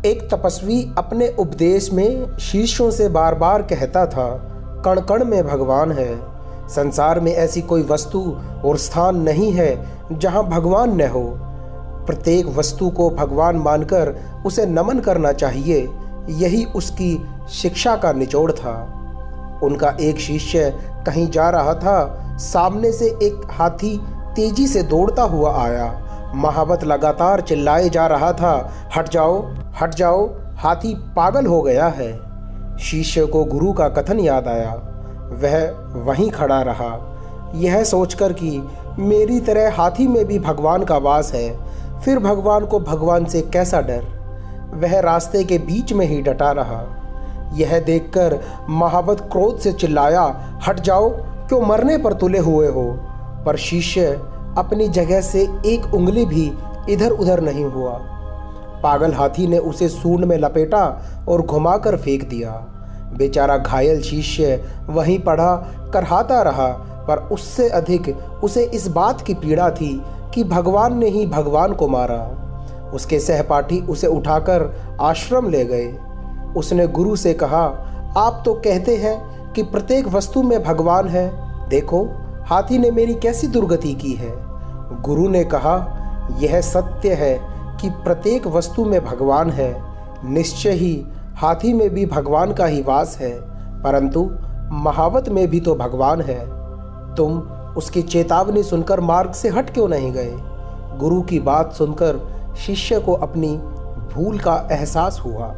एक तपस्वी अपने उपदेश में शिष्यों से बार बार कहता था, कण कण में भगवान है। संसार में ऐसी कोई वस्तु और स्थान नहीं है जहां भगवान न हो। प्रत्येक वस्तु को भगवान मानकर उसे नमन करना चाहिए। यही उसकी शिक्षा का निचोड़ था। उनका एक शिष्य कहीं जा रहा था। सामने से एक हाथी तेजी से दौड़ता हुआ आया। महावत लगातार चिल्लाए जा रहा था, हट जाओ, हट जाओ, हाथी पागल हो गया है। शिष्य को गुरु का कथन याद आया। वह वहीं खड़ा रहा, यह सोचकर कि मेरी तरह हाथी में भी भगवान का वास है, फिर भगवान को भगवान से कैसा डर। वह रास्ते के बीच में ही डटा रहा। यह देखकर महावत क्रोध से चिल्लाया, हट जाओ, क्यों मरने पर तुले हुए हो। पर शिष्य अपनी जगह से एक उंगली भी इधर उधर नहीं हुआ। पागल हाथी ने उसे सूंड में लपेटा और घुमाकर फेंक दिया। बेचारा घायल शिष्य वहीं पड़ा करहाता रहा, पर उससे अधिक उसे इस बात की पीड़ा थी कि भगवान ने ही भगवान को मारा। उसके सहपाठी उसे उठाकर आश्रम ले गए। उसने गुरु से कहा, आप तो कहते हैं कि प्रत्येक वस्तु में भगवान है, देखो हाथी ने मेरी कैसी दुर्गति की है। गुरु ने कहा, यह सत्य है कि प्रत्येक वस्तु में भगवान है। निश्चय ही हाथी में भी भगवान का ही वास है, परंतु महावत में भी तो भगवान है। तुम उसकी चेतावनी सुनकर मार्ग से हट क्यों नहीं गए। गुरु की बात सुनकर शिष्य को अपनी भूल का एहसास हुआ।